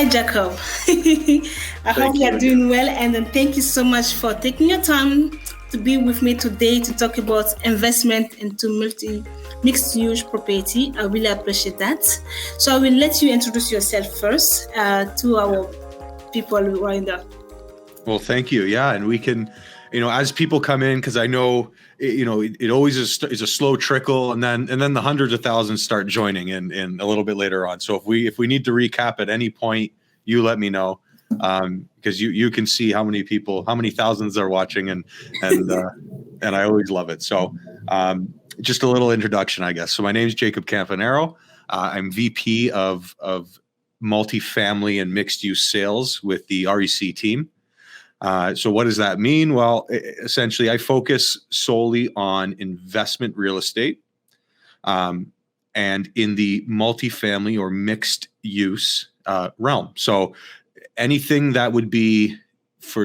Hi, Jacob. I hope you are doing well, and then thank you so much for taking your time to be with me today to talk about investment into mixed-use property. I really appreciate that. So I will let you introduce yourself first to our people right there. Well, thank you. Yeah, and we can, as people come in, because I know, it always is a slow trickle, and then the hundreds of thousands start joining in a little bit later on. So if we need to recap at any point, you let me know, because you can see how many thousands are watching, and I always love it. So just a little introduction, I guess. So my name is Jacob Campanaro. I'm VP of multifamily and mixed use sales with the REC team. So what does that mean? Well, essentially, I focus solely on investment real estate, and in the multifamily or mixed use realm. So anything that would be,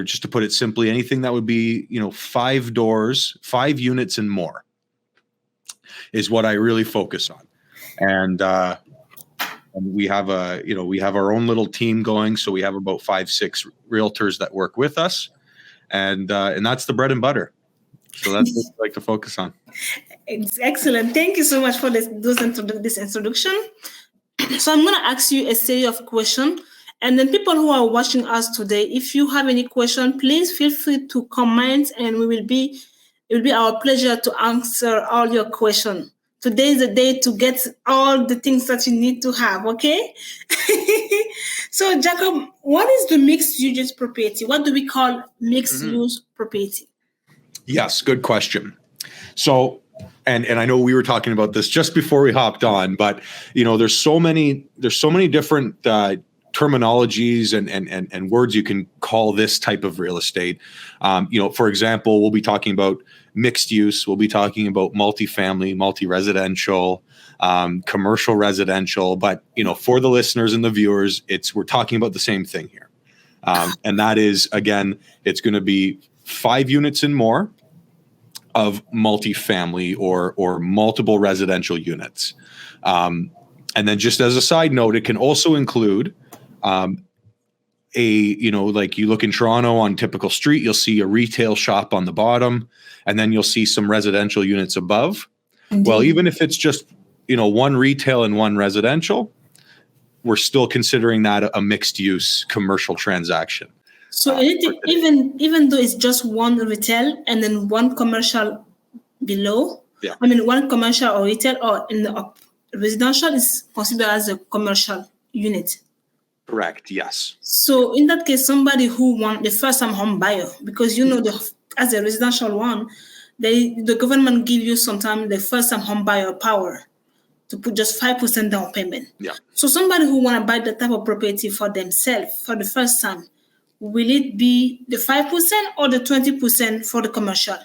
just to put it simply, anything that would be, 5 doors, 5 units and more is what I really focus on. And we have our own little team going. So we have about 5-6 realtors that work with us, and that's the bread and butter. So that's what I like to focus on. Excellent. Thank you so much for this introduction. So I'm going to ask you a series of questions, and then people who are watching us today, if you have any question, please feel free to comment, and it will be our pleasure to answer all your questions. Today is the day to get all the things that you need to have, okay? So, Jacob, what is the mixed-use property? What do we call mixed-use property? Yes, good question. So, and I know we were talking about this just before we hopped on, but there's so many different terminologies and words you can call this type of real estate. For example, we'll be talking about mixed use. We'll be talking about multifamily, multi-residential, commercial residential. But for the listeners and the viewers, we're talking about the same thing here, and that is, again, it's going to be 5 units and more of multifamily or multiple residential units. And then, just as a side note, it can also include like you look in Toronto on typical street, you'll see a retail shop on the bottom, and then you'll see some residential units above. Indeed. Well, even if it's just, 1 retail and 1 residential, we're still considering that a mixed use commercial transaction. So even though it's just 1 retail and then 1 commercial below, yeah. 1 commercial or retail or in the residential is considered as a commercial unit. Correct. Yes. So in that case, somebody who wants the first-time home buyer, because as a residential one, the government give you sometimes the first-time home buyer power to put just 5% down payment. Yeah. So somebody who want to buy that type of property for themselves for the first time, will it be the 5% or the 20% for the commercial?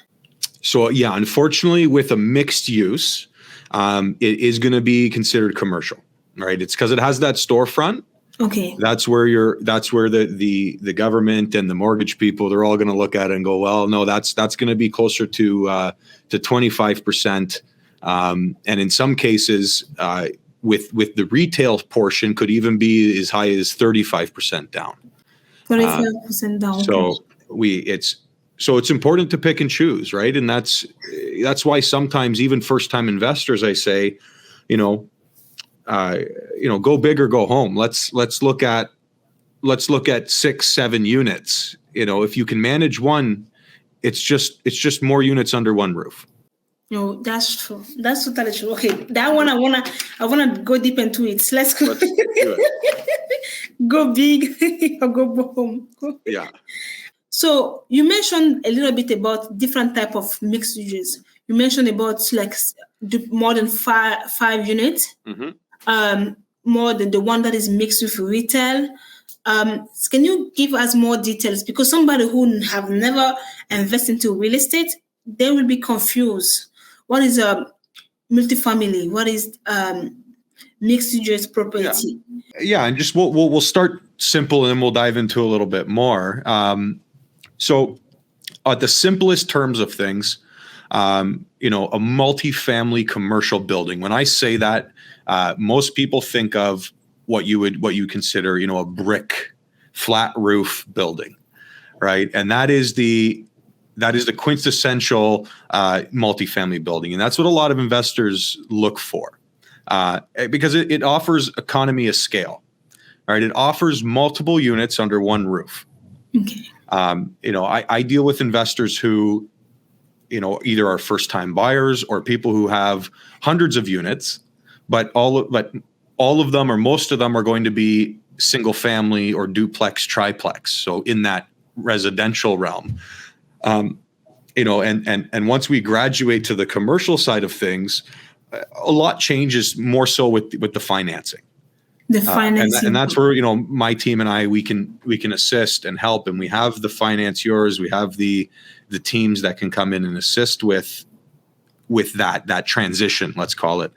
So yeah, unfortunately, with a mixed use, it is going to be considered commercial, right? It's because it has that storefront. Okay. That's where the government and the mortgage people, they're all going to look at it and go, well, no, that's going to be closer to 25%, and in some cases, with the retail portion, could even be as high as 35% down. 35% down. So it's important to pick and choose, right? And that's why sometimes even first-time investors, I say, go big or go home. Let's look at 6-7 units. If you can manage 1, it's just more units under 1 roof. No, that's true. That's totally true. Okay, that one I wanna go deep into it. So let's go. Let's do it. Go big or go home. Yeah. So you mentioned a little bit about different type of mixed uses. You mentioned about like more than 5 units. Mm-hmm. More than the one that is mixed with retail. Can you give us more details? Because somebody who have never invested into real estate, they will be confused. What is a multifamily? What is mixed use property? Yeah, and just we'll start simple and then we'll dive into a little bit more. So at the simplest terms of things, a multifamily commercial building. When I say that, most people think of what you consider, a brick flat roof building, right? And that is the quintessential multifamily building, and that's what a lot of investors look for, because it offers economy of scale, right? It offers multiple units under one roof. Okay. I deal with investors who, either are first-time buyers or people who have hundreds of units, but all of them or most of them are going to be single family or duplex, triplex. So in that residential realm, and once we graduate to the commercial side of things, a lot changes more so with the financing. The financing, and that's where my team and I we can assist and help, and we have the financiers, we have the teams that can come in and assist with that transition, let's call it.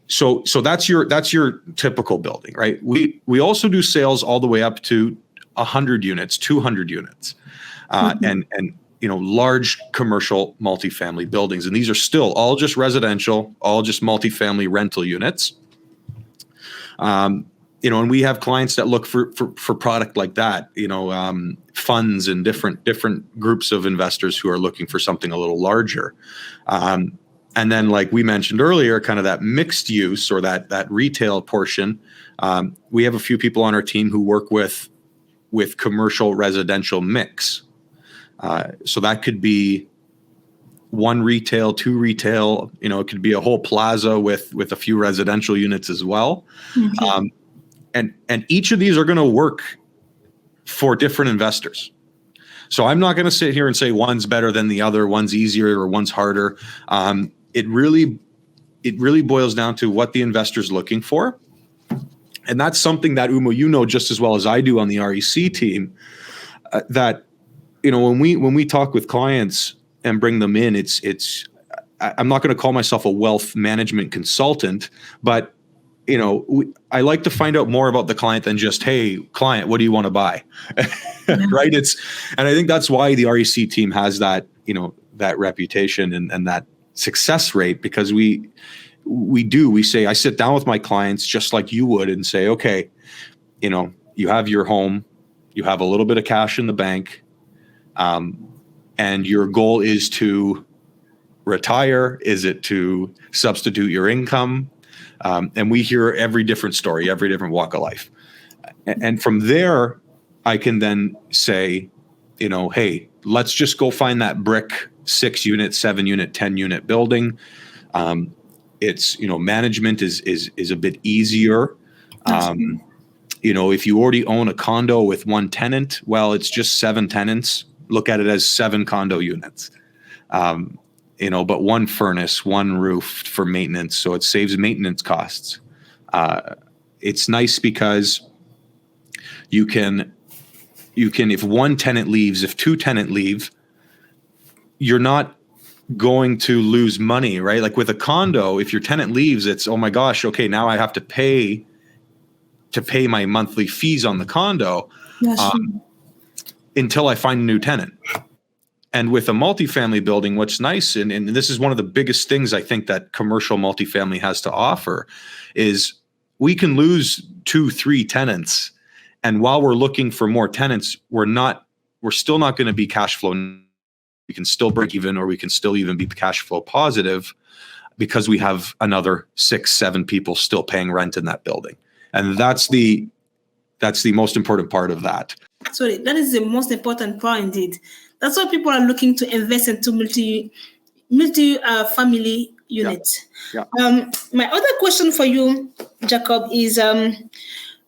So that's your typical building, right? We also do sales all the way up to 100 units, 200 units, and large commercial multifamily buildings, and these are still all just residential, all just multifamily rental units. And we have clients that look for product like that, funds and different groups of investors who are looking for something a little larger. And then, like we mentioned earlier, kind of that mixed use or that retail portion. We have a few people on our team who work with commercial residential mix. So that could be one retail, two retail, it could be a whole plaza with a few residential units as well. Okay. And each of these are going to work for different investors. So I'm not going to sit here and say one's better than the other, one's easier or one's harder. It really boils down to what the investor's looking for. And that's something that, Oumou, just as well as I do on the REC team, that, when we talk with clients and bring them in, I'm not going to call myself a wealth management consultant, but I like to find out more about the client than just, hey, client, what do you want to buy? Right? And I think that's why the REC team has that, that reputation and that success rate, because we say, I sit down with my clients just like you would and say, okay, you have your home, you have a little bit of cash in the bank, and your goal is to retire. Is it to substitute your income? And we hear every different story, every different walk of life. And from there, I can then say, hey, let's just go find that brick 6-unit, 7-unit, 10-unit building. It's, management is a bit easier. If you already own a condo with one tenant, well, it's just 7 tenants. Look at it as 7 condo units. But one furnace, one roof for maintenance. So it saves maintenance costs. It's nice because you can, if one tenant leaves, if 2 tenants leave, you're not going to lose money, right? Like with a condo, if your tenant leaves, it's, oh my gosh, okay, now I have to pay my monthly fees on the condo until I find a new tenant. And with a multifamily building, what's nice, and this is one of the biggest things I think that commercial multifamily has to offer, is we can lose 2-3 tenants. And while we're looking for more tenants, we're still not going to be cash flow. We can still break even, or we can still even be cash flow positive, because we have another 6-7 people still paying rent in that building. And that's the most important part of that. Sorry, that is the most important part indeed. That's why people are looking to invest into multi-family units. Yeah. My other question for you, Jacob, is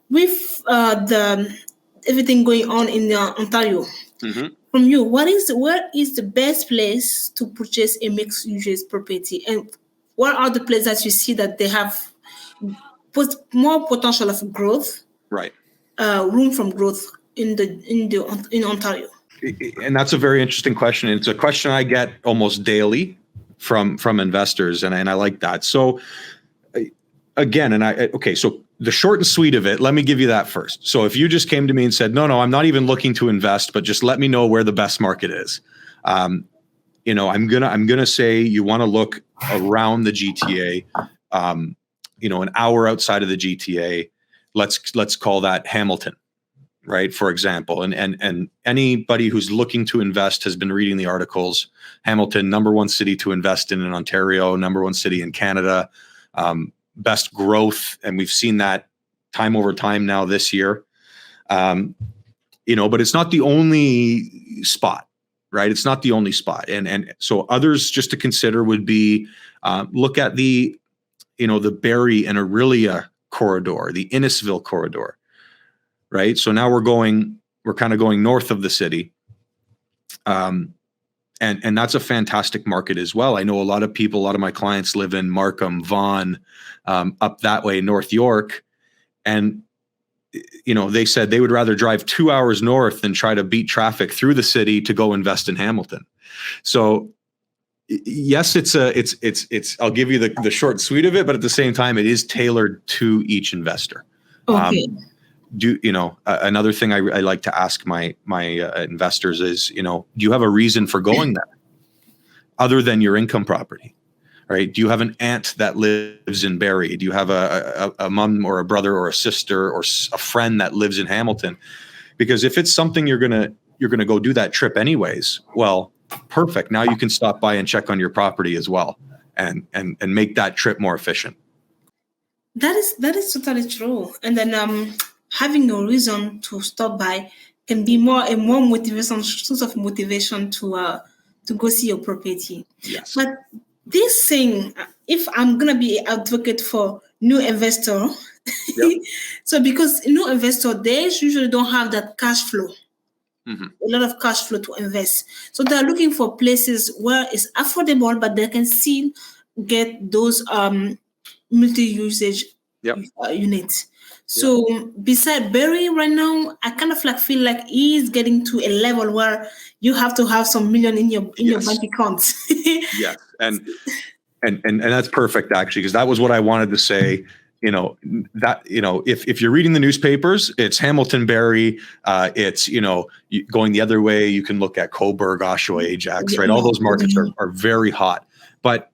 with everything going on in Ontario. Mm-hmm. From you, where is the best place to purchase a mixed-use property, and what are the places that you see that they have more potential of growth, right? Room from growth in Ontario. And that's a very interesting question. It's a question I get almost daily from investors, and I like that. So again, so the short and sweet of it, let me give you that first. So if you just came to me and said, no, I'm not even looking to invest, but just let me know where the best market is. I'm gonna say you want to look around the GTA. an hour outside of the GTA. Let's call that Hamilton, right? For example, and anybody who's looking to invest has been reading the articles. Hamilton, number one city to invest in Ontario, number one city in Canada, best growth, and we've seen that time over time now this year. But it's not the only spot, right? It's not the only spot, and so others just to consider would be look at the Barrie and Orillia corridor, the Innisville corridor. Right. So now we're kind of going north of the city. And that's a fantastic market as well. I know a lot of my clients live in Markham, Vaughan, up that way, North York. And, they said they would rather drive 2 hours north than try to beat traffic through the city to go invest in Hamilton. So yes, it's I'll give you the short and sweet of it, but at the same time, it is tailored to each investor. Okay. Another thing I like to ask my investors is, do you have a reason for going there other than your income property, right? Do you have an aunt that lives in Barrie? Do you have a mom or a brother or a sister or a friend that lives in Hamilton? Because if it's something you're gonna go do that trip anyways, well, perfect. Now you can stop by and check on your property as well, and make that trip more efficient. That is totally true. And then having a reason to stop by can be a more motivation, source of motivation to go see your property. Yes. But this thing, if I'm gonna be an advocate for new investor, yep. So because new investor, they usually don't have that cash flow, mm-hmm. a lot of cash flow to invest. So they're looking for places where it's affordable, but they can still get those multi-usage yep. units. So beside Barrie right now, I kind of feel like he's getting to a level where you have to have some million in your bank account. Yes, and that's perfect actually, because that was what I wanted to say. If you're reading the newspapers, it's Hamilton, Barrie. It's going the other way. You can look at Cobourg, Oshawa, Ajax, right? All those markets are very hot, but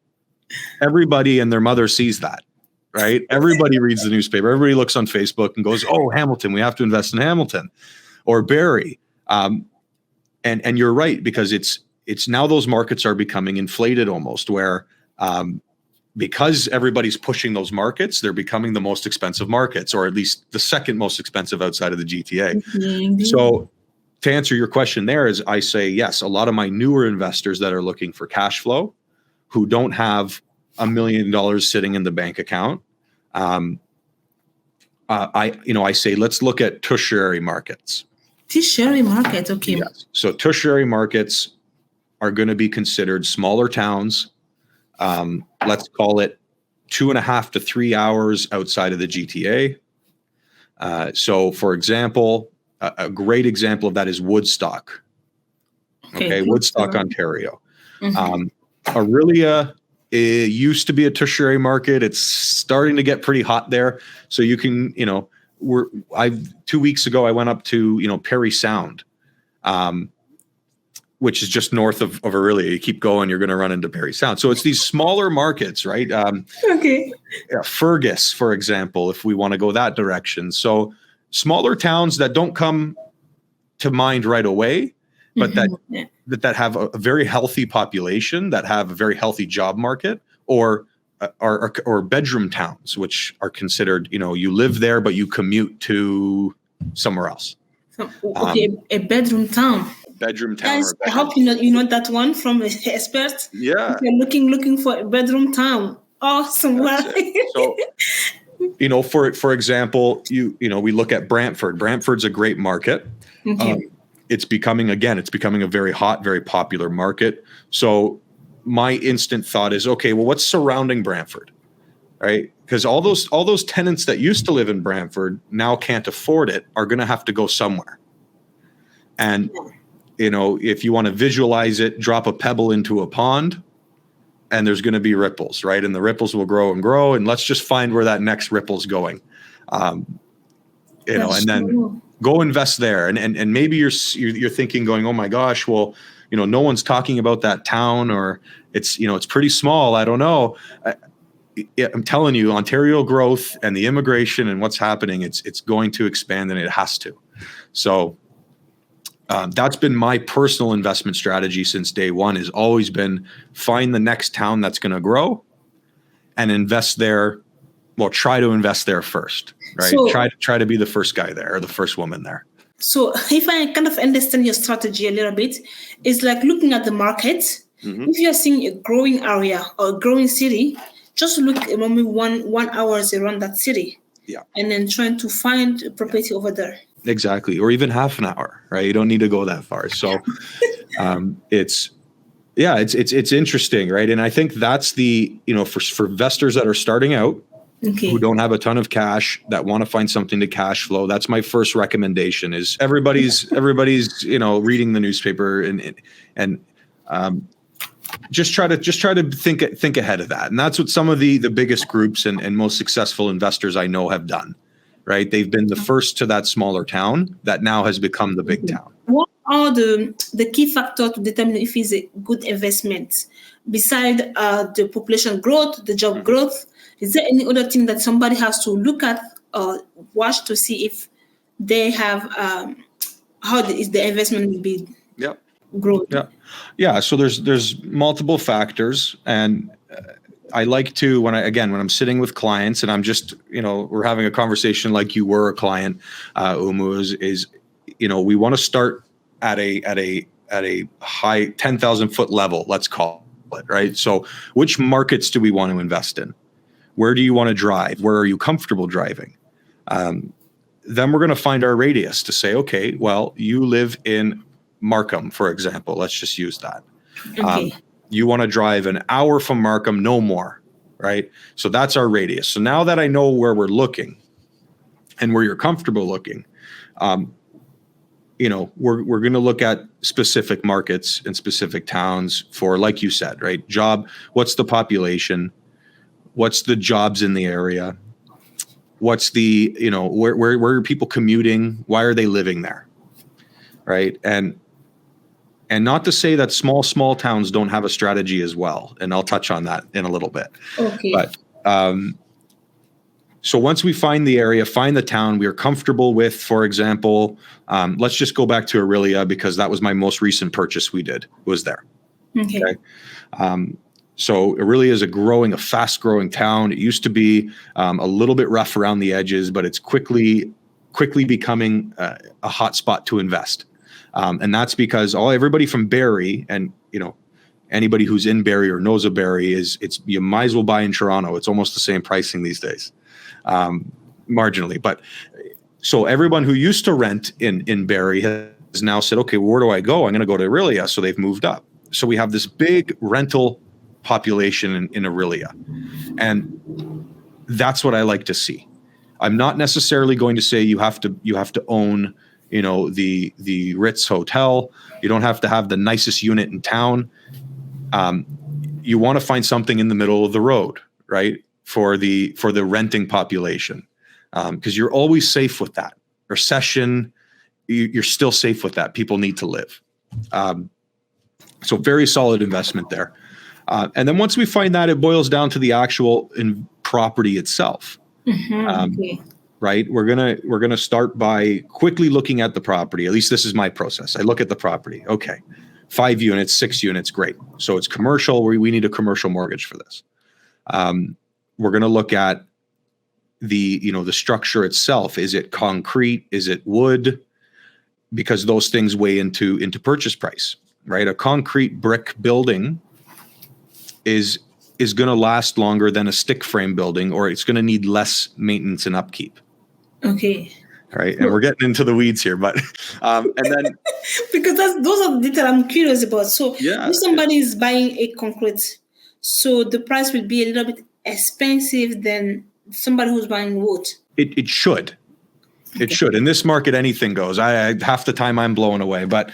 everybody and their mother sees that. Right. Everybody reads the newspaper. Everybody looks on Facebook and goes, "Oh, Hamilton, we have to invest in Hamilton or Barrie." And you're right, because it's now those markets are becoming inflated almost, where because everybody's pushing those markets, they're becoming the most expensive markets, or at least the second most expensive outside of the GTA. Mm-hmm. So to answer your question there is, I say, yes, a lot of my newer investors that are looking for cash flow, who don't have $1 million sitting in the bank account, I say let's look at tertiary markets. Tertiary market, okay. Yes. So tertiary markets are going to be considered smaller towns. Let's call it 2.5 to 3 hours outside of the GTA. So, for example, a great example of that is Woodstock. Okay, Woodstock, Ontario. Mm-hmm. Orillia, it used to be a tertiary market. It's starting to get pretty hot there. So you can, 2 weeks ago, I went up to, Parry Sound, which is just north of Orillia. You keep going, you're going to run into Parry Sound. So it's these smaller markets, right? Okay. Fergus, for example, if we want to go that direction. So smaller towns that don't come to mind right away, but that have a very healthy population, that have a very healthy job market, or bedroom towns, which are considered, you live there, but you commute to somewhere else. A bedroom town. Bedroom town. Guys, I hope you know that one from experts. Yeah. If you're looking for a bedroom town or somewhere. So, for example, we look at Brantford. Brantford's a great market. Okay. It's becoming a very hot, very popular market. So my instant thought is, okay, well, what's surrounding Brantford, right? Because all those tenants that used to live in Brantford now can't afford it, are going to have to go somewhere. And, if you want to visualize it, drop a pebble into a pond and there's going to be ripples, right? And the ripples will grow and grow. And let's just find where that next ripple's going, and then go invest there. And maybe you're thinking going, oh my gosh, well, no one's talking about that town, or it's pretty small. I don't know. I'm telling you, Ontario growth and the immigration and what's happening, it's going to expand, and it has to. So that's been my personal investment strategy since day one, has always been find the next town that's going to grow and invest there. Well, try to invest there first, right? So, try to be the first guy there or the first woman there. So if I kind of understand your strategy a little bit, it's like looking at the market. Mm-hmm. If you're seeing a growing area or a growing city, just look maybe 1 hour around that city. Yeah. And then trying to find a property over there. Exactly. Or even half an hour, right? You don't need to go that far. So it's interesting, right? And I think that's the, for investors that are starting out, who don't have a ton of cash, that want to find something to cash flow. That's my first recommendation. Is everybody's reading the newspaper and just try to think ahead of that. And that's what some of the biggest groups and most successful investors I know have done. Right, they've been the first to that smaller town that now has become the big town. What are the key factors to determine if it's a good investment? Beside the population growth, the job growth, is there any other thing that somebody has to look at or watch to see if they have is the investment will be growth? Yeah. So there's multiple factors, and I like to when I'm sitting with clients and I'm just we're having a conversation like you were a client, Oumou, is we want to start at a high 10,000 foot level, let's call it, right? So which markets do we want to invest in? Where do you want to drive? Where are you comfortable driving? Then we're going to find our radius to say, okay, well, you live in Markham, for example. Let's just use that. Okay. You want to drive an hour from Markham, no more, right? So that's our radius. So now that I know where we're looking and where you're comfortable looking, we're going to look at specific markets and specific towns for, like you said, right? Job, what's the population? What's the jobs in the area? What's the, where are people commuting? Why are they living there? Right. And not to say that small towns don't have a strategy as well. And I'll touch on that in a little bit. Okay. But so once we find the area, find the town we are comfortable with, for example, let's just go back to Aurelia because that was my most recent purchase we did, was there. Okay. So Aurelia is a fast growing town. It used to be a little bit rough around the edges, but it's quickly becoming a hot spot to invest. And that's because everybody from Barrie and, anybody who's in Barrie or knows of Barrie you might as well buy in Toronto. It's almost the same pricing these days, marginally. But so everyone who used to rent in Barrie has now said, okay, well, where do I go? I'm going to go to Aurelia. So they've moved up. So we have this big rental population in Aurelia. And that's what I like to see. I'm not necessarily going to say you have to own the Ritz Hotel. You don't have to have the nicest unit in town. You want to find something in the middle of the road, right? For the renting population, because you're always safe with that. Recession, you're still safe with that. People need to live. So very solid investment there. And then once we find that, it boils down to the actual property itself. Okay. Right? We're gonna start by quickly looking at the property. At least this is my process. I look at the property. Okay, 5 units, 6 units, great. So it's commercial. We need a commercial mortgage for this. We're gonna look at the structure itself. Is it concrete? Is it wood? Because those things weigh into purchase price, right? A concrete brick building is going to last longer than a stick frame building, or it's going to need less maintenance and upkeep. Okay. All right. And we're getting into the weeds here, but, and then. Because those are the details I'm curious about. So if somebody is buying a concrete, so the price will be a little bit expensive than somebody who's buying wood. It should. Okay. It should. In this market, anything goes. I half the time I'm blown away, but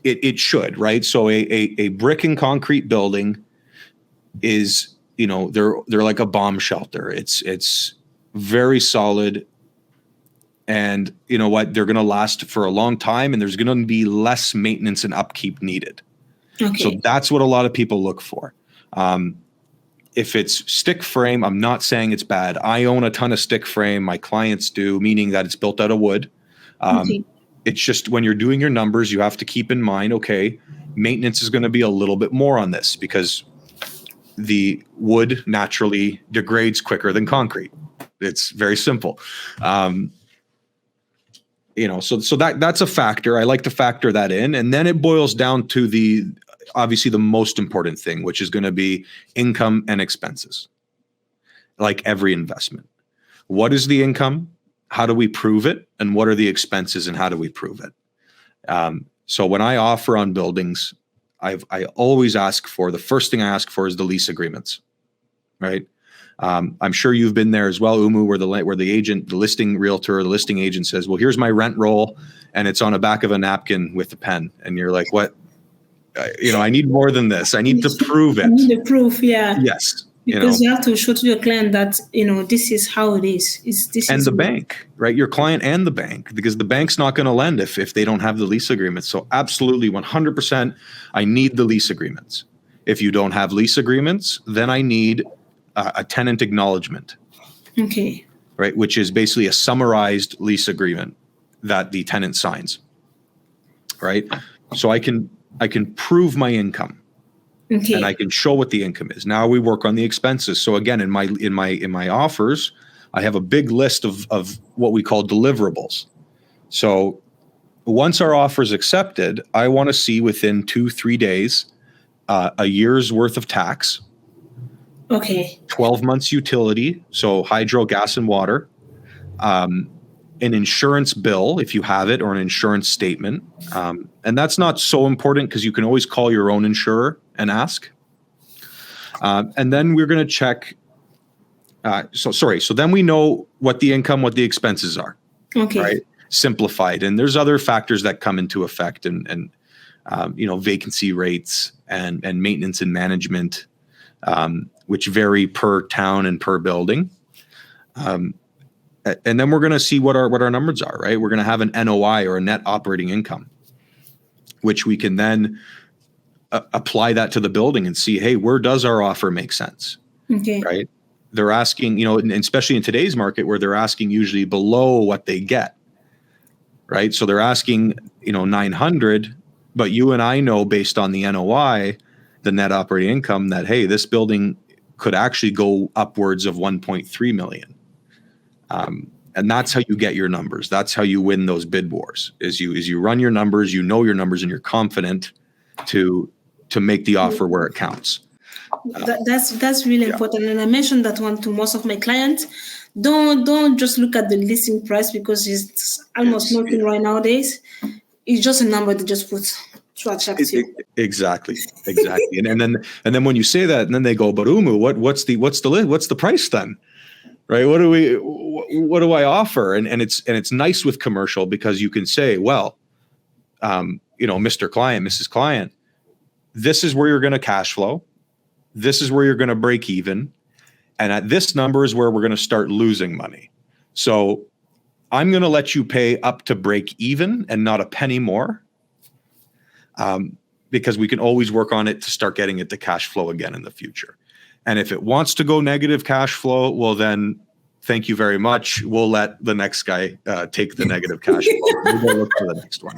it should, right? So a brick and concrete building is, they're like a bomb shelter. It's very solid, and you know what? They're going to last for a long time, and there's going to be less maintenance and upkeep needed. Okay. So that's what a lot of people look for. if it's stick frame, I'm not saying it's bad. I own a ton of stick frame. My clients do, meaning that it's built out of wood. Okay. It's just when you're doing your numbers, you have to keep in mind, okay, maintenance is going to be a little bit more on this because the wood naturally degrades quicker than concrete. It's very simple. So that's a factor. I like to factor that in. And then it boils down to obviously the most important thing, which is going to be income and expenses. Like every investment. What is the income? How do we prove it? And what are the expenses and how do we prove it? So when I offer on buildings, I always ask for, the first thing I ask for is the lease agreements, right? I'm sure you've been there as well, Oumou, where the agent, the listing realtor, or the listing agent says, well, here's my rent roll, and it's on the back of a napkin with a pen. And you're like, what? I need more than this. I need to prove it. I need the proof, yeah. Yes. Because you have to show to your client that, this is how it is. Bank, right? Your client and the bank, because the bank's not going to lend if they don't have the lease agreements. So absolutely 100%, I need the lease agreements. If you don't have lease agreements, then I need a tenant acknowledgement. Okay. Right, which is basically a summarized lease agreement that the tenant signs. Right? So I can prove my income. Okay. And I can show what the income is. Now we work on the expenses. So again, in my offers, I have a big list of what we call deliverables. So once our offer is accepted, I want to see within 2-3 days a year's worth of tax. Okay. 12 months utility, so hydro, gas, and water. An insurance bill, if you have it, or an insurance statement. And that's not so important because you can always call your own insurer and ask. And then we're going to check. So then we know what the income, what the expenses are. Okay. Right? Simplified. And there's other factors that come into effect and vacancy rates and maintenance and management, which vary per town and per building. And then we're going to see what our numbers are, right? We're going to have an NOI, or a net operating income, which we can then apply that to the building and see, hey, where does our offer make sense? Okay. Right? They're asking, and especially in today's market where they're asking usually below what they get, right? So they're asking, 900, but you and I know based on the NOI, the net operating income, that, hey, this building could actually go upwards of 1.3 million. And that's how you get your numbers. That's how you win those bid wars, is you run your numbers, your numbers, and you're confident to make the offer where it counts. That's really important. And I mentioned that one to most of my clients. Don't just look at the listing price, because it's almost nothing right nowadays. It's just a number they just put to attract you. Exactly. and then when you say that, and then they go, but Oumou, what's the price then? Right? What do I offer? And it's nice with commercial, because you can say, well, Mr. Client, Mrs. Client, this is where you're going to cash flow. This is where you're going to break even. And at this number is where we're going to start losing money. So I'm going to let you pay up to break even and not a penny more. Because we can always work on it to start getting it to cash flow again in the future. And if it wants to go negative cash flow, well, then thank you very much. We'll let the next guy take the negative cash flow. We'll look for the next one.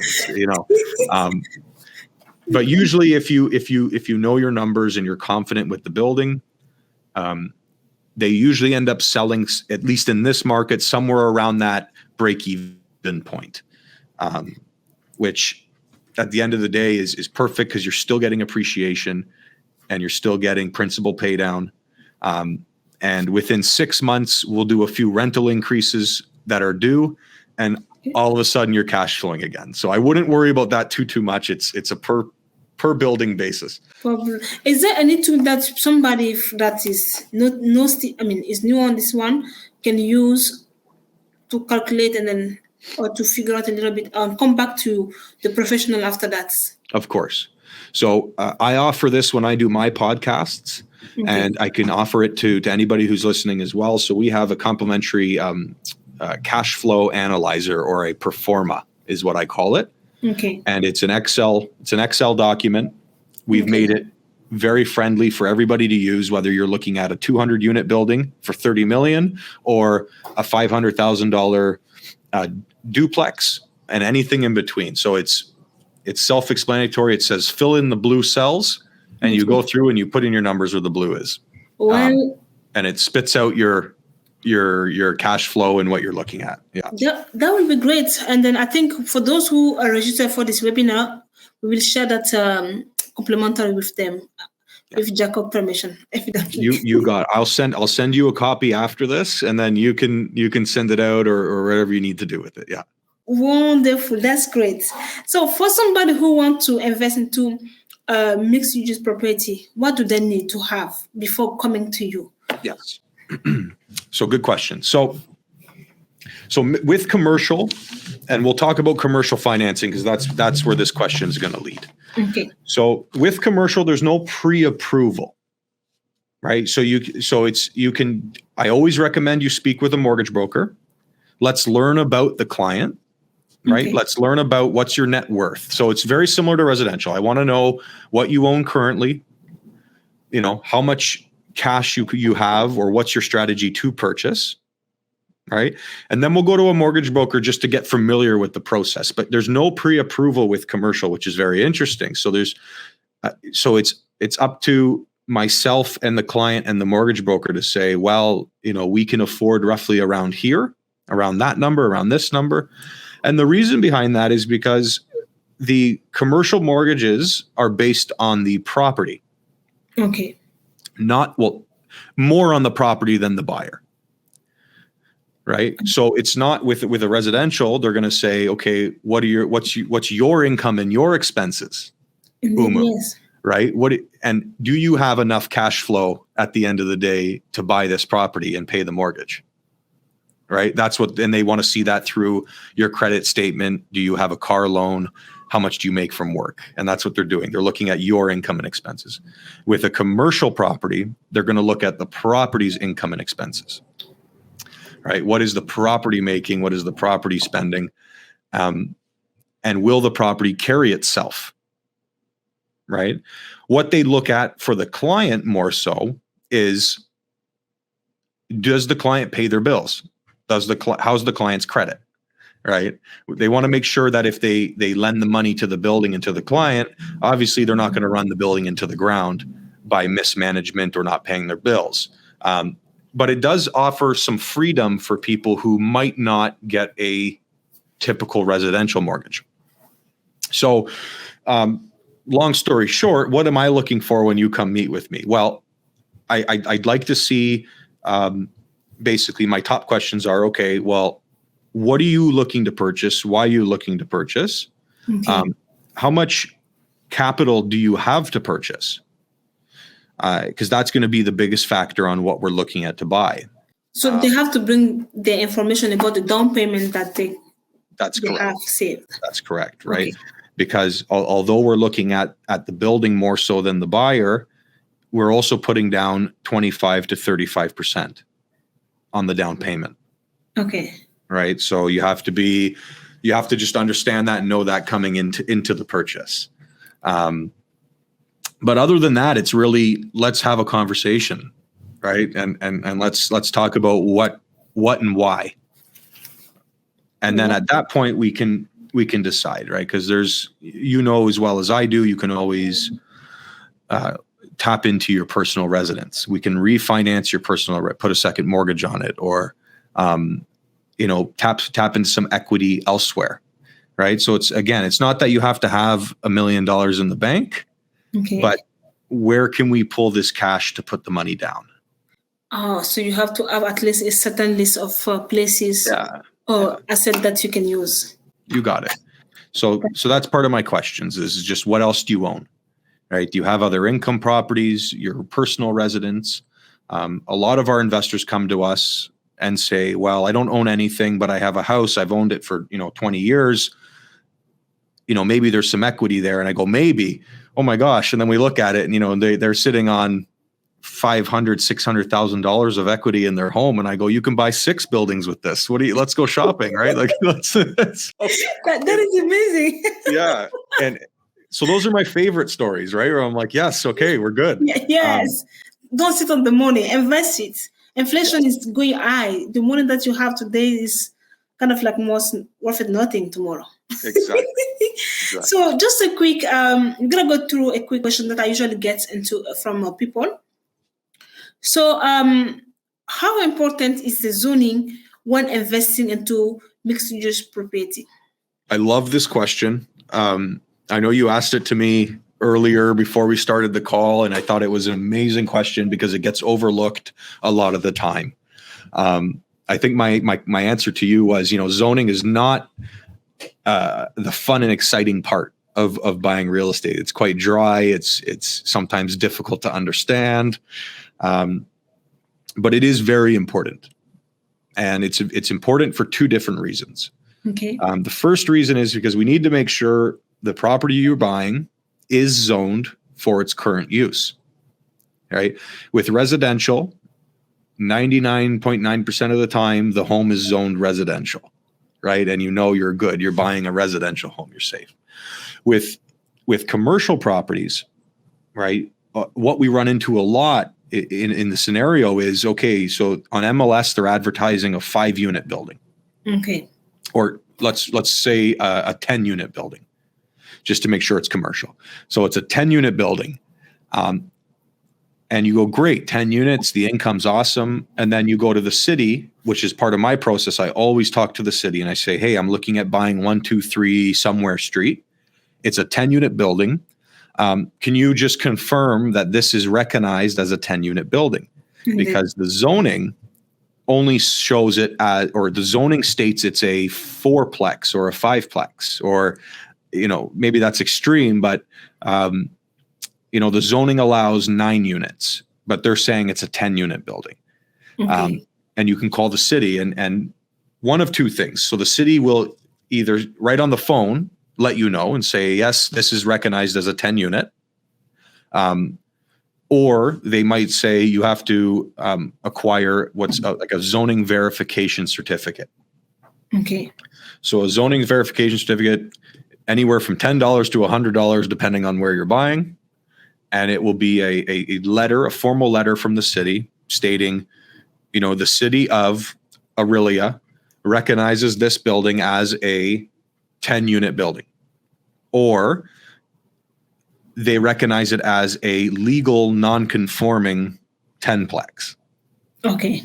But usually, if you know your numbers and you're confident with the building, they usually end up selling, at least in this market, somewhere around that break-even point, which at the end of the day is perfect, because you're still getting appreciation and you're still getting principal pay down. And within 6 months, we'll do a few rental increases that are due, and all of a sudden you're cash flowing again. So I wouldn't worry about that too much. It's a per building basis. Is there any tool that somebody that is is new on this one can use to calculate or to figure out a little bit, come back to the professional after that? Of course. So I offer this when I do my podcasts, and I can offer it to anybody who's listening as well. So we have a complimentary cash flow analyzer, or a performa is what I call it. Okay. And it's an Excel document. We've made it very friendly for everybody to use, whether you're looking at a 200 unit building for 30 million or a $500,000 duplex and anything in between. So it's self-explanatory. It says fill in the blue cells, and you go through and you put in your numbers where the blue is. Well, and it spits out your cash flow and what you're looking at. Yeah. That would be great. And then I think for those who are registered for this webinar, we will share that complimentary with them, with Jacob permission. You got it. I'll send you a copy after this, and then you can send it out or whatever you need to do with it. Yeah. Wonderful. That's great. So for somebody who wants to invest into mixed use property, what do they need to have before coming to you? Yes. So good question. So with commercial, and we'll talk about commercial financing because that's where this question is going to lead. Okay. So with commercial, there's no pre-approval, right? I always recommend you speak with a mortgage broker. Let's learn about the client, right? Okay. Let's learn about what's your net worth. So it's very similar to residential. I want to know what you own currently, how much cash you have, or what's your strategy to purchase, right? And then we'll go to a mortgage broker just to get familiar with the process. But there's no pre-approval with commercial, which is very interesting. So it's up to myself and the client and the mortgage broker to say, well, we can afford roughly around here, around that number, around this number. And the reason behind that is because the commercial mortgages are based on the property. Okay. More on the property than the buyer. Right. So it's not with a residential, they're going to say, okay, what's your income and your expenses? Oumou, yes. Right. And do you have enough cash flow at the end of the day to buy this property and pay the mortgage? Right. And they want to see that through your credit statement. Do you have a car loan? How much do you make from work? And that's what they're doing. They're looking at your income and expenses. With a commercial property, they're going to look at the property's income and expenses. Right? What is the property making? What is the property spending? And will the property carry itself? Right? What they look at for the client more so is, does the client pay their bills? How's the client's credit? Right? They want to make sure that if they lend the money to the building and to the client, obviously they're not going to run the building into the ground by mismanagement or not paying their bills. But it does offer some freedom for people who might not get a typical residential mortgage. So, long story short, what am I looking for when you come meet with me? Well, I'd like to see, basically my top questions are, okay, well, what are you looking to purchase? Why are you looking to purchase? Okay. How much capital do you have to purchase? Because that's going to be the biggest factor on what we're looking at to buy. So they have to bring the information about the down payment that they have saved. That's correct, right? Okay. Because although we're looking at the building more so than the buyer, we're also putting down 25 to 35% on the down payment. Okay. Right. So you have to just understand that and know that coming into the purchase. But other than that, it's really, let's have a conversation, right? And let's talk about what and why. And then at that point we can decide, right? Because there's, as well as I do, you can always tap into your personal residence. We can refinance your put a second mortgage on it, or tap into some equity elsewhere, right? So it's not that you have to have $1 million in the bank, okay, but where can we pull this cash to put the money down? Oh, so you have to have at least a certain list of places or assets that you can use. You got it. So that's part of my questions is just, what else do you own, right? Do you have other income properties, your personal residence? A lot of our investors come to us and say, well, I don't own anything, but I have a house. I've owned it for, 20 years. Maybe there's some equity there. And I go, maybe, oh my gosh. And then we look at it and, they're sitting on $500,000, $600,000 of equity in their home. And I go, you can buy 6 buildings with this. Let's go shopping, right? Like that is amazing. Yeah. And So those are my favorite stories, right? Where I'm like, yes, okay, we're good. Yes. Don't sit on the money, invest it. Inflation Yes. is going high. The money that you have today is kind of like most worth it nothing tomorrow. Exactly. So just a quick, I'm gonna go through a quick question that I usually get into from people. So how important is the zoning when investing into mixed use property? I love this question. I know you asked it to me earlier before we started the call, and I thought it was an amazing question because it gets overlooked a lot of the time. I think my answer to you was, zoning is not the fun and exciting part of buying real estate. It's quite dry. It's sometimes difficult to understand, but it is very important, and it's important for two different reasons. Okay. The first reason is because we need to make sure the property you're buying is zoned for its current use, right? With residential, 99.9% of the time, the home is zoned residential, right? And you're good. You're buying a residential home. You're safe. With commercial properties, right? What we run into a lot in the scenario is, okay, so on MLS, they're advertising a 5-unit building. Okay. Or let's say a 10-unit building, just to make sure it's commercial. So it's a 10-unit building. And you go, great, 10 units, the income's awesome. And then you go to the city, which is part of my process. I always talk to the city and I say, hey, I'm looking at buying 123 somewhere street. It's a 10-unit building. Can you just confirm that this is recognized as a 10-unit building? Mm-hmm. Because the zoning only shows it as, or the zoning states it's a 4-plex or a 5-plex, or, maybe that's extreme, but, the zoning allows 9 units, but they're saying it's a 10-unit building. Okay. And you can call the city and one of two things. So the city will either right on the phone, let you know and say, yes, this is recognized as a 10-unit. Or they might say you have to acquire what's like a zoning verification certificate. Okay. So a zoning verification certificate, anywhere from $10 to $100, depending on where you're buying. And it will be a letter, a formal letter from the city stating, the city of Aurelia recognizes this building as a 10-unit building. Or they recognize it as a legal non-conforming 10-plex. Okay.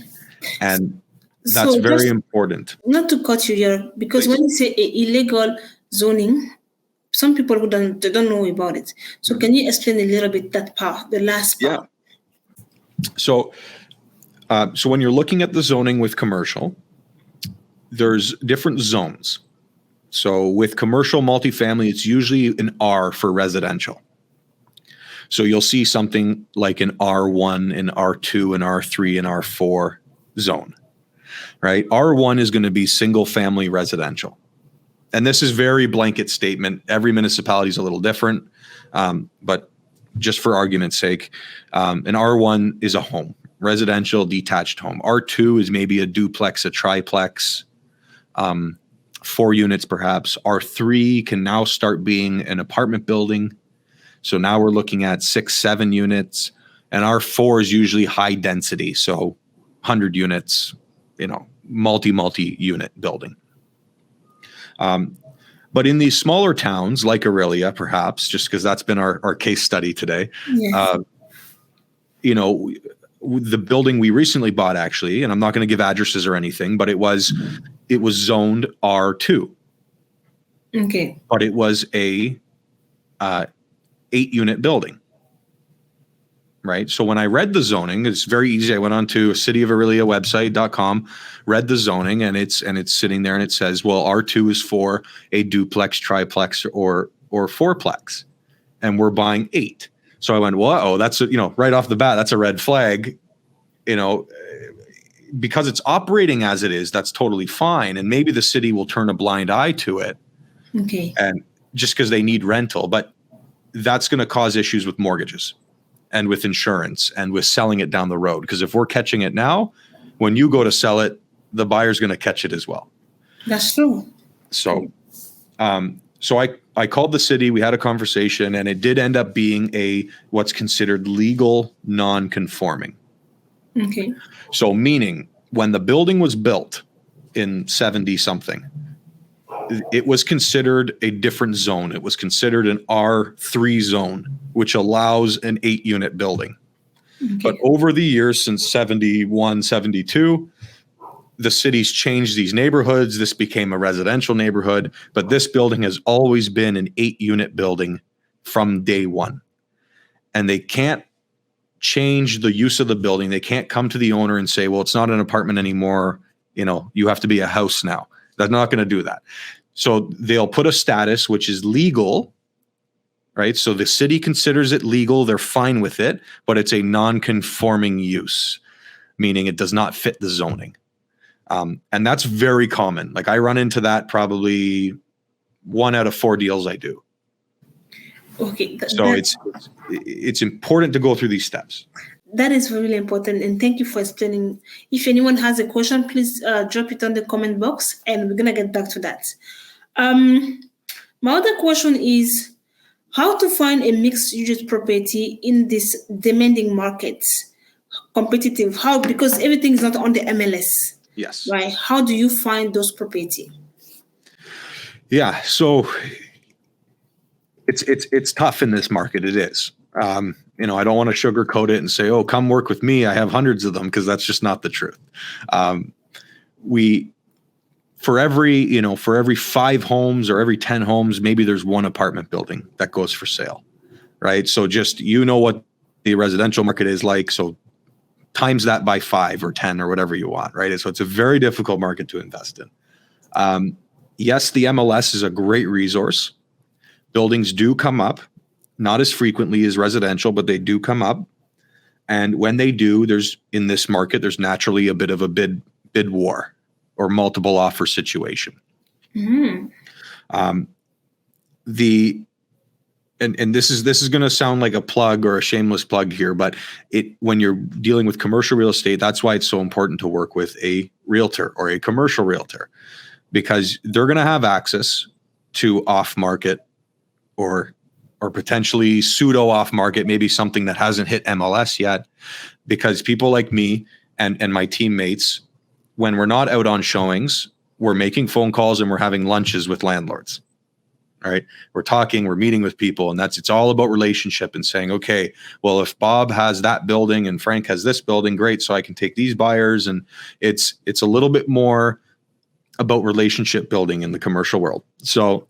And that's very important. Not to cut you here, because when you say illegal zoning, some people they don't know about it. So can you explain a little bit that part, the last part? Yeah. So when you're looking at the zoning with commercial, there's different zones. So with commercial multifamily, it's usually an R for residential. So you'll see something like an R1, an R2, an R3, an R4 zone, right? R1 is going to be single family residential. And this is very blanket statement. Every municipality is a little different. But just for argument's sake, an R1 is a home, residential detached home. R2 is maybe a duplex, a triplex, 4 units perhaps. R3 can now start being an apartment building. So now we're looking at 6, 7 units, and R4 is usually high density. So 100 units, multi-unit building. But in these smaller towns like Aurelia, perhaps, just because that's been our case study today, yes. The building we recently bought, actually, and I'm not going to give addresses or anything, but it was zoned R2. Okay. But it was a 8-unit building, right? So when I read the zoning, it's very easy. I went on to cityofaurelia.com, read the zoning, and it's sitting there and it says, well, R2 is for a duplex, triplex, or 4-plex, and we're buying 8. So I went, well, that's right off the bat, that's a red flag, because it's operating as it is. That's totally fine, and maybe the city will turn a blind eye to it, okay, and just because they need rental, but that's going to cause issues with mortgages and with insurance and with selling it down the road. Because if we're catching it now, when you go to sell it, the buyer's going to catch it as well. That's true. So So I called the city, we had a conversation, and it did end up being what's considered legal non-conforming. Okay. So meaning when the building was built in 70 something, it was considered a different zone. It was considered an R3 zone, which allows an 8-unit building. Okay. But over the years since 71, 72, the city's changed these neighborhoods. This became a residential neighborhood, but this building has always been an 8-unit building from day one. And they can't change the use of the building. They can't come to the owner and say, well, it's not an apartment anymore. You have to be a house now. They're not going to do that. So they'll put a status, which is legal, right? So the city considers it legal. They're fine with it, but it's a non-conforming use, meaning it does not fit the zoning. And that's very common. Like I run into that probably 1 out of 4 deals I do. Okay. So it's important to go through these steps. That is really important, and thank you for explaining. If anyone has a question, please drop it on the comment box, and we're gonna get back to that. My other question is how to find a mixed-use property in this demanding market, competitive. How, because everything is not on the MLS. Yes. Right. How do you find those property? Yeah. So it's tough in this market. It is. I don't want to sugarcoat it and say, oh, come work with me. I have hundreds of them, because that's just not the truth. For every 5 homes or every 10 homes, maybe there's one apartment building that goes for sale, right? So just, what the residential market is like. So times that by 5 or 10 or whatever you want, right? So it's a very difficult market to invest in. Yes, the MLS is a great resource. Buildings do come up, not as frequently as residential, but they do come up. And when they do, in this market, there's naturally a bit of a bid war or multiple offer situation. Mm-hmm. And this is going to sound like a plug or a shameless plug here, but when you're dealing with commercial real estate, that's why it's so important to work with a realtor or a commercial realtor, because they're going to have access to off market or potentially pseudo off market, maybe something that hasn't hit MLS yet, because people like me and my teammates, when we're not out on showings, we're making phone calls and we're having lunches with landlords. All right. We're talking, we're meeting with people, and it's all about relationship and saying, okay, well, if Bob has that building and Frank has this building, great. So I can take these buyers. And it's a little bit more about relationship building in the commercial world. So,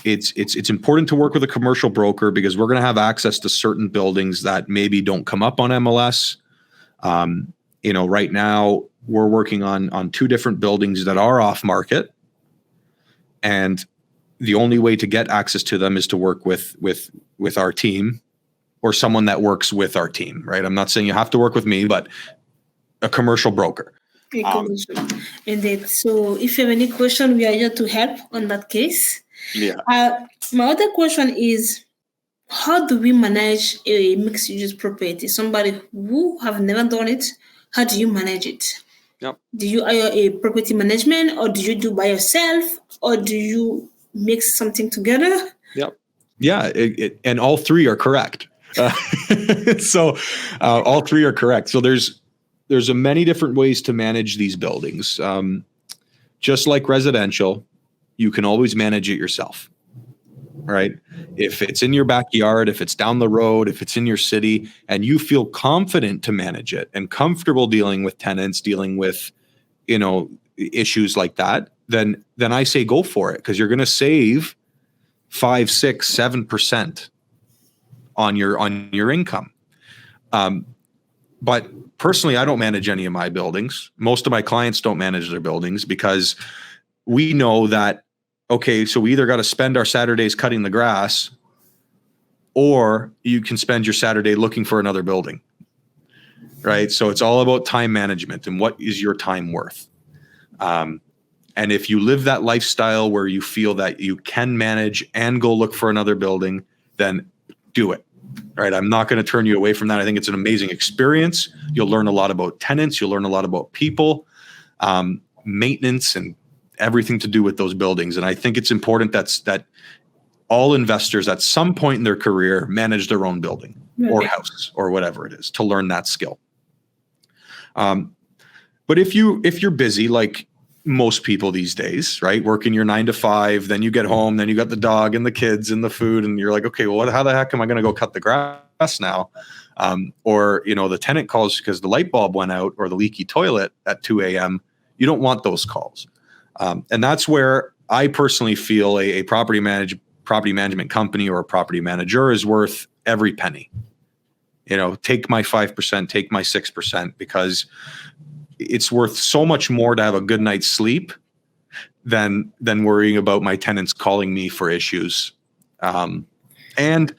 it's important to work with a commercial broker, because we're going to have access to certain buildings that maybe don't come up on MLS. Right now we're working on 2 different buildings that are off market. And the only way to get access to them is to work with our team or someone that works with our team, right? I'm not saying you have to work with me, but a commercial broker. Indeed. So if you have any question, we are here to help on that case. Yeah. My other question is, how do we manage a mixed-use property? Somebody who have never done it, how do you manage it? Yep. Do you hire a property management, or do you do by yourself, or do you mix something together? Yep. Yeah. And all 3 are correct. So all 3 are correct. So there's many different ways to manage these buildings. Just like residential, you can always manage it yourself, right? If it's in your backyard, if it's down the road, if it's in your city, and you feel confident to manage it and comfortable dealing with tenants, dealing with, issues like that, then I say go for it, because you're going to save 5, 6, 7% on your income. But personally, I don't manage any of my buildings. Most of my clients don't manage their buildings, because we know that, okay, so we either got to spend our Saturdays cutting the grass, or you can spend your Saturday looking for another building, right? So it's all about time management and what is your time worth. And if you live that lifestyle where you feel that you can manage and go look for another building, then do it. Right. I'm not going to turn you away from that. I think it's an amazing experience. You'll learn a lot about tenants. You'll learn a lot about people, maintenance, and everything to do with those buildings. And I think it's important that all investors at some point in their career manage their own building or house or whatever it is to learn that skill. But if you're busy, like most people these days, right? Working your 9 to 5, then you get home, then you got the dog and the kids and the food, and you're like, okay, well, how the heck am I going to go cut the grass now? Or, the tenant calls because the light bulb went out or the leaky toilet at 2 a.m. You don't want those calls. And that's where I personally feel a property management company or a property manager is worth every penny. Take my 5%, take my 6%, because it's worth so much more to have a good night's sleep than worrying about my tenants calling me for issues, and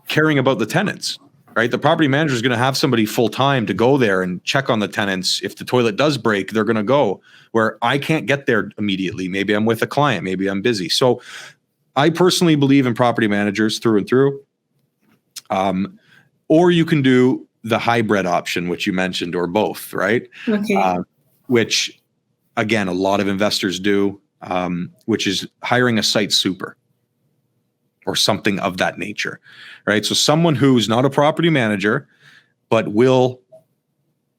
caring about the tenants, right? The property manager is going to have somebody full time to go there and check on the tenants. If the toilet does break, they're going to go where I can't get there immediately. Maybe I'm with a client, maybe I'm busy. So I personally believe in property managers through and through. Or you can do the hybrid option, which you mentioned, or both, right? Okay. Which, again, a lot of investors do, which is hiring a site super or something of that nature, right? So someone who's not a property manager, but will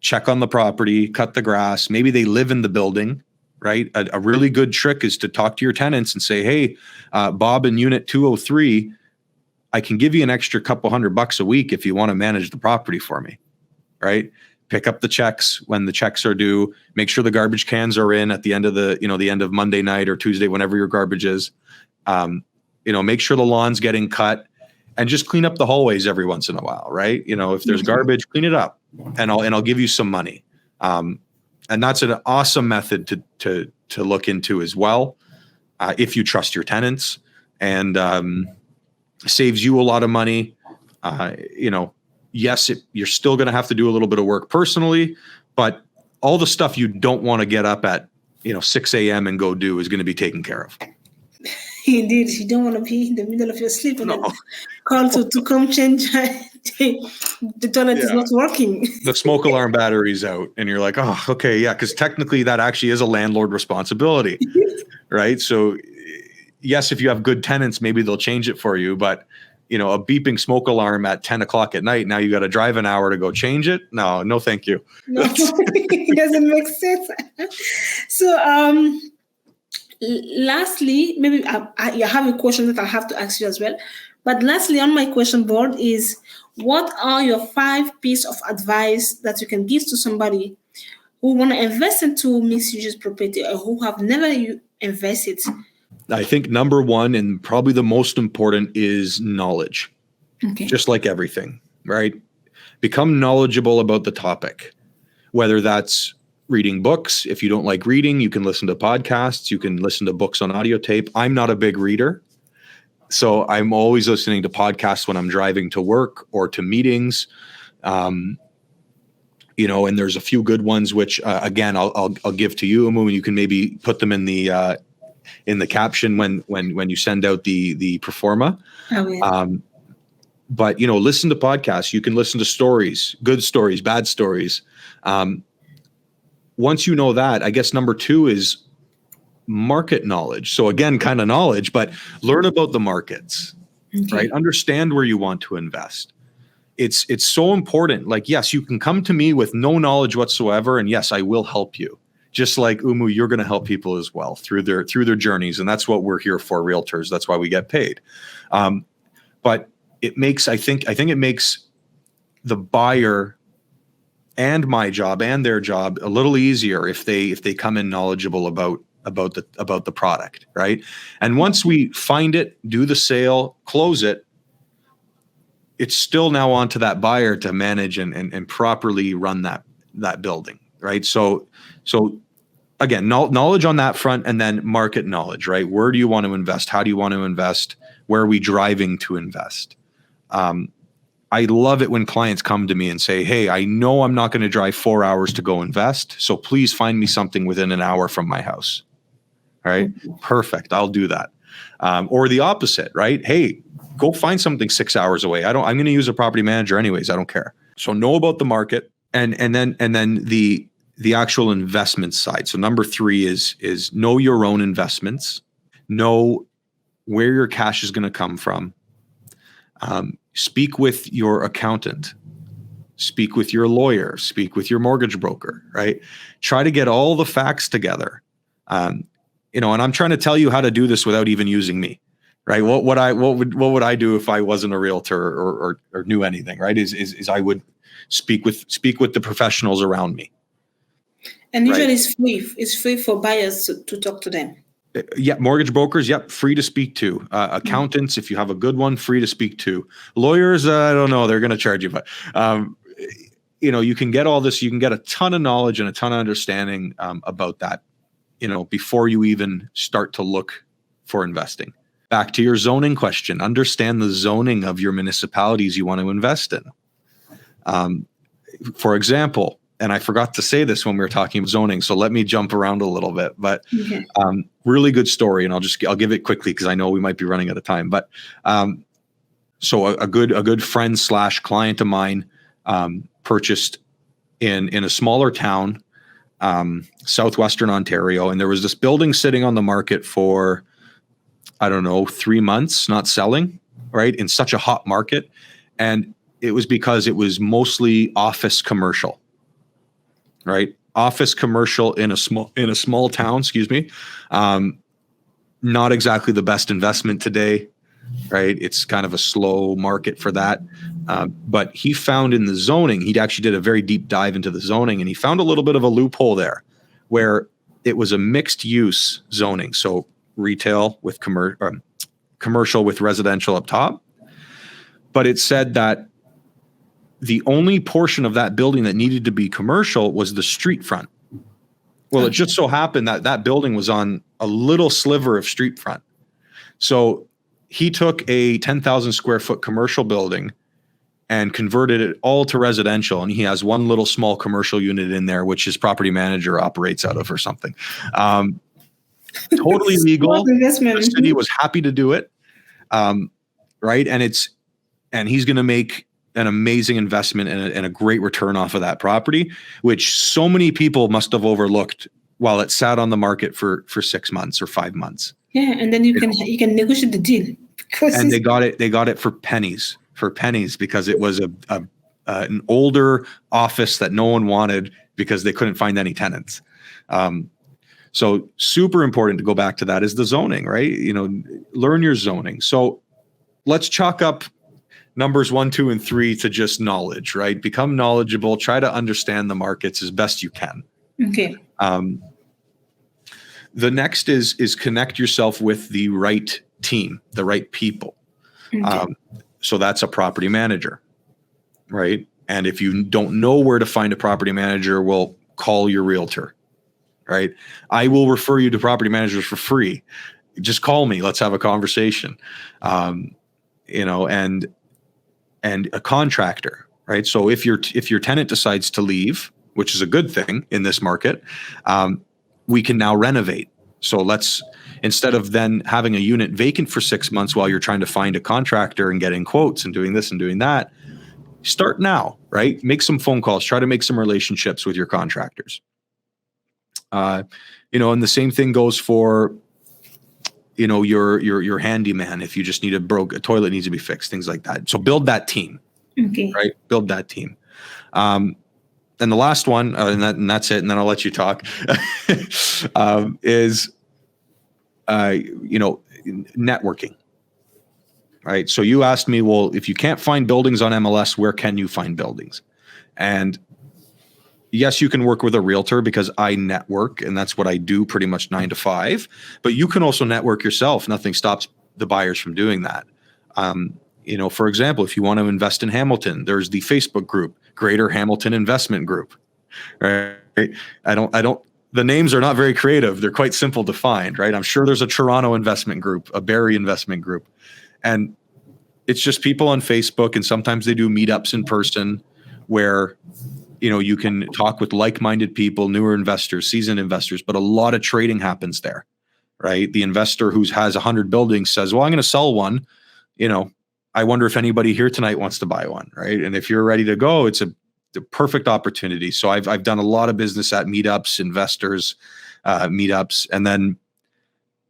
check on the property, cut the grass. Maybe they live in the building, right? A really good trick is to talk to your tenants and say, hey, Bob in unit 203, I can give you an extra couple $100 a week if you want to manage the property for me, right? Pick up the checks when the checks are due. Make sure the garbage cans are in at the end of the end of Monday night or Tuesday, whenever your garbage is. Make sure the lawn's getting cut, and just clean up the hallways every once in a while, right? If there's garbage, clean it up, and I'll give you some money. And that's an awesome method to look into as well, if you trust your tenants, and saves you a lot of money. Yes, you're still going to have to do a little bit of work personally, but all the stuff you don't want to get up at 6 a.m. and go do is going to be taken care of. Indeed, you don't want to be in the middle of your sleep and then call to come change the toilet is not working. The smoke alarm battery's out, and you're like, oh, okay, yeah, because technically that actually is a landlord responsibility, right? So yes, if you have good tenants, maybe they'll change it for you, but a beeping smoke alarm at 10 o'clock at night, now you got to drive an hour to go change it. No, thank you. No, it doesn't make sense. So, lastly, maybe I have a question that I have to ask you as well. But lastly, on my question board is, what are your 5 pieces of advice that you can give to somebody who want to invest into mixed-use property or who have never invested? I think number one, and probably the most important, is knowledge. Okay. Just like everything, right? Become knowledgeable about the topic, whether that's reading books. If you don't like reading, you can listen to podcasts. You can listen to books on audio tape. I'm not a big reader, so I'm always listening to podcasts when I'm driving to work or to meetings. And there's a few good ones, which again, I'll give to you, Oumou, and you can maybe put them in the caption when you send out the proforma. Oh, yeah. But listen to podcasts. You can listen to stories, good stories, bad stories. Once you know that, I guess number 2 is market knowledge. So again, kind of knowledge, but learn about the markets, right? Understand where you want to invest. It's so important. Like, yes, you can come to me with no knowledge whatsoever, and yes, I will help you. Just like Oumou, you're going to help people as well through their journeys, and that's what we're here for, realtors. That's why we get paid. But I think it makes the buyer and my job and their job a little easier if they come in knowledgeable about the product, right? And once we find it, do the sale, close it, it's still now on to that buyer to manage and properly run that building, right? So again, knowledge on that front, and then market knowledge, right? Where do you want to invest? How do you want to invest? Where are we driving to invest? I love it when clients come to me and say, hey, I know I'm not going to drive 4 hours to go invest, so please find me something within an hour from my house. All right, perfect. I'll do that. Or the opposite, right? Hey, go find something 6 hours away. I'm going to use a property manager anyways. I don't care. So know about the market, and then the actual investment side. So number 3 is know your own investments, know where your cash is going to come from. Speak with your accountant, speak with your lawyer, speak with your mortgage broker, right? Try to get all the facts together. And I'm trying to tell you how to do this without even using me, right? What would I do if I wasn't a realtor or knew anything, right? Is I would speak with the professionals around me. And usually it's free for buyers to talk to them. Yeah, mortgage brokers, yep, free to speak to. Accountants, if you have a good one, free to speak to. Lawyers, I don't know, they're going to charge you, but you can get all this. You can get a ton of knowledge and a ton of understanding about that, before you even start to look for investing. Back to your zoning question, understand the zoning of your municipalities you want to invest in. For example, and I forgot to say this when we were talking about zoning, so let me jump around a little bit. But really good story, and I'll give it quickly because I know we might be running out of time. But so a good friend / client of mine purchased in a smaller town, southwestern Ontario, and there was this building sitting on the market for 3 months, not selling, right, in such a hot market, and it was because it was mostly office commercial. Right, office commercial in a small town. Excuse me, not exactly the best investment today. Right, it's kind of a slow market for that. But he found in the zoning, he actually did a very deep dive into the zoning, and he found a little bit of a loophole there, where it was a mixed use zoning, so retail with commercial with residential up top. But it said that the only portion of that building that needed to be commercial was the street front. Well, it just so happened that that building was on a little sliver of street front. So he took a 10,000 square foot commercial building and converted it all to residential. And he has one little small commercial unit in there, which his property manager operates out of or something. Totally legal. The city was happy to do it. Right. And he's going to make an amazing investment and a great return off of that property, which so many people must have overlooked while it sat on the market for 6 months or 5 months. Yeah, and then you can negotiate the deal. And they got it for pennies because it was an older office that no one wanted because they couldn't find any tenants. So super important to go back to that is the zoning, right? Learn your zoning. So let's chalk up numbers 1, 2, and 3 to just knowledge, right? Become knowledgeable, try to understand the markets as best you can. Okay. The next is connect yourself with the right team, the right people. Okay. So that's a property manager, right? And if you don't know where to find a property manager, well, call your realtor, right? I will refer you to property managers for free. Just call me. Let's have a conversation. And a contractor, right? So if your tenant decides to leave, which is a good thing in this market, we can now renovate. So instead of then having a unit vacant for 6 months while you're trying to find a contractor and getting quotes and doing this and doing that, start now, right? Make some phone calls, try to make some relationships with your contractors. And the same thing goes for your handyman. If you just need a toilet needs to be fixed, things like that. So build that team, okay, right? Build that team. And the last one, and that's it. And then I'll let you talk. Is networking, right? So you asked me, well, if you can't find buildings on MLS, where can you find buildings? And yes, you can work with a realtor because I network and that's what I do pretty much 9 to 5, but you can also network yourself. Nothing stops the buyers from doing that. For example, if you want to invest in Hamilton, there's the Facebook group, Greater Hamilton Investment Group, right? The names are not very creative. They're quite simple to find, right? I'm sure there's a Toronto investment group, a Barrie investment group, and it's just people on Facebook. And sometimes they do meetups in person where you can talk with like-minded people, newer investors, seasoned investors, but a lot of trading happens there, right? The investor who has 100 buildings says, well, I'm going to sell one. I wonder if anybody here tonight wants to buy one, right? And if you're ready to go, it's the perfect opportunity. So I've done a lot of business at meetups, investors, meetups, and then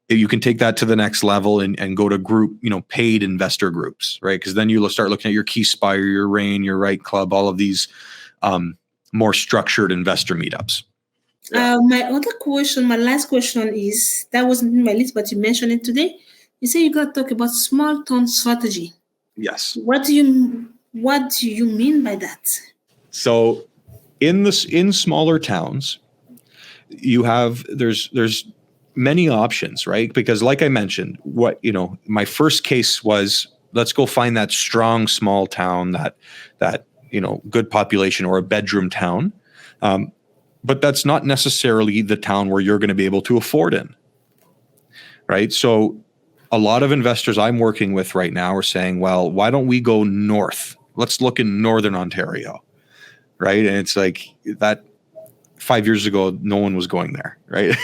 you can take that to the next level and go to group, paid investor groups, right? Because then you'll start looking at your Keyspire, your Rain, your Right Club, all of these more structured investor meetups. Yeah. My last question is, that wasn't in my list, but you mentioned it today. You say you're going to talk about small town strategy. Yes. What do you mean by that? So in smaller towns, there's many options, right? Because like I mentioned, my first case was, let's go find that strong small town, that good population, or a bedroom town. But that's not necessarily the town where you're going to be able to afford in, right? So a lot of investors I'm working with right now are saying, well, why don't we go north? Let's look in Northern Ontario, right? And it's like that 5 years ago, no one was going there, right?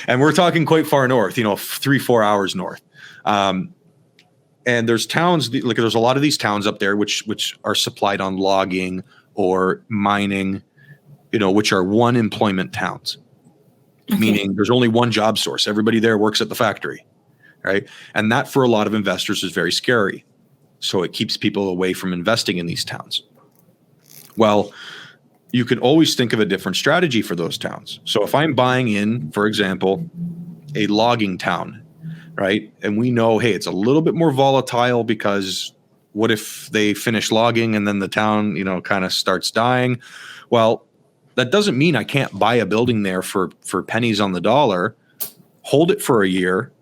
And we're talking quite far north, 3-4 hours north. And there's towns, there's a lot of these towns up there which are supplied on logging or mining, which are one employment towns, meaning there's only one job source. Everybody there works at the factory, right? And that for a lot of investors is very scary. So it keeps people away from investing in these towns. Well, you can always think of a different strategy for those towns. So if I'm buying in, for example, a logging town, right? And we know, hey, it's a little bit more volatile because what if they finish logging and then the town, kind of starts dying? Well, that doesn't mean I can't buy a building there for pennies on the dollar, hold it for a year,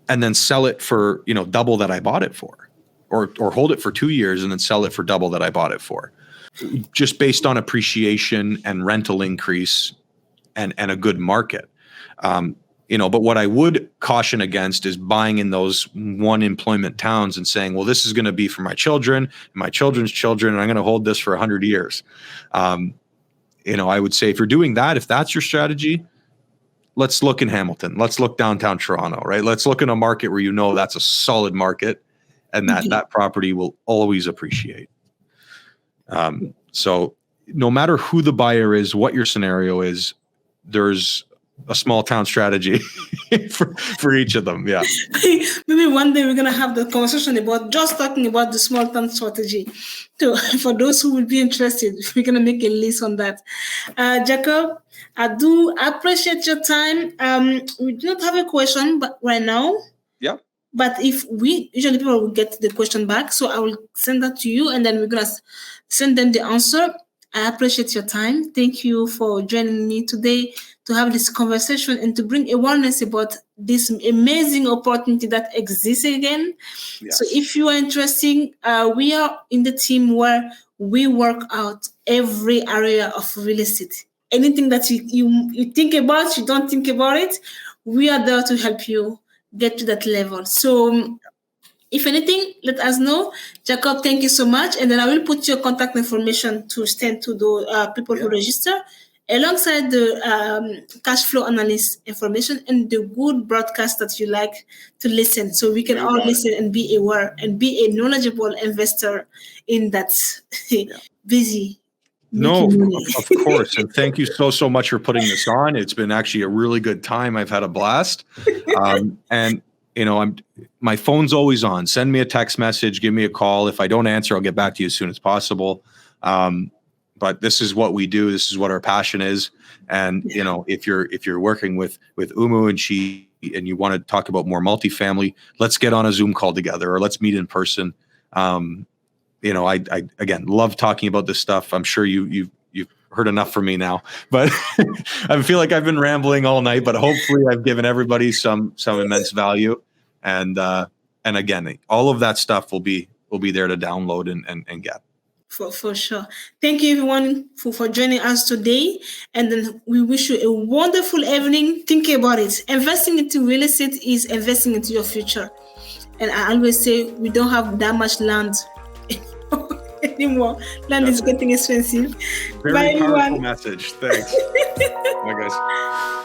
and then sell it for, double that I bought it for, or hold it for 2 years and then sell it for double that I bought it for, just based on appreciation and rental increase and a good market. But what I would caution against is buying in those one employment towns and saying, well, this is going to be for my children and my children's children, and I'm going to hold this for 100 years. I would say if you're doing that, if that's your strategy, let's look in Hamilton. Let's look downtown Toronto, right? Let's look in a market where that's a solid market and that property will always appreciate. So no matter who the buyer is, what your scenario is, there's a small town strategy for each of them. Yeah. Maybe one day we're going to have the conversation about just talking about the small town strategy. So for those who will be interested, we're going to make a list on that. Jacob, I do appreciate your time. We do not have a question but right now. Yeah. But usually people will get the question back. So I will send that to you and then we're going to send them the answer. I appreciate your time. Thank you for joining me today to have this conversation and to bring awareness about this amazing opportunity that exists again. Yes. So if you are interested, we are in the team where we work out every area of real estate. Anything that you think about, you don't think about it, we are there to help you get to that level. So if anything, let us know. Jacob, thank you so much. And then I will put your contact information to send to the people who register, alongside the cash flow analyst information and the good broadcast that you like to listen. So we can all listen and be aware and be a knowledgeable investor in that busy. No, of course. And thank you so much for putting this on. It's been actually a really good time. I've had a blast. And my phone's always on. Send me a text message, give me a call. If I don't answer, I'll get back to you as soon as possible. But this is what we do. This is what our passion is. And if you're working with Oumou and you want to talk about more multifamily, let's get on a Zoom call together or let's meet in person. I again love talking about this stuff. I'm sure you've heard enough from me now, but I feel like I've been rambling all night, but hopefully I've given everybody some immense value. And again, all of that stuff will be there to download and get. For sure. Thank you everyone for joining us today. And then we wish you a wonderful evening. Think about it. Investing into real estate is investing into your future. And I always say we don't have that much land anymore. Land is getting expensive. Very powerful message. Thanks. Bye, guys.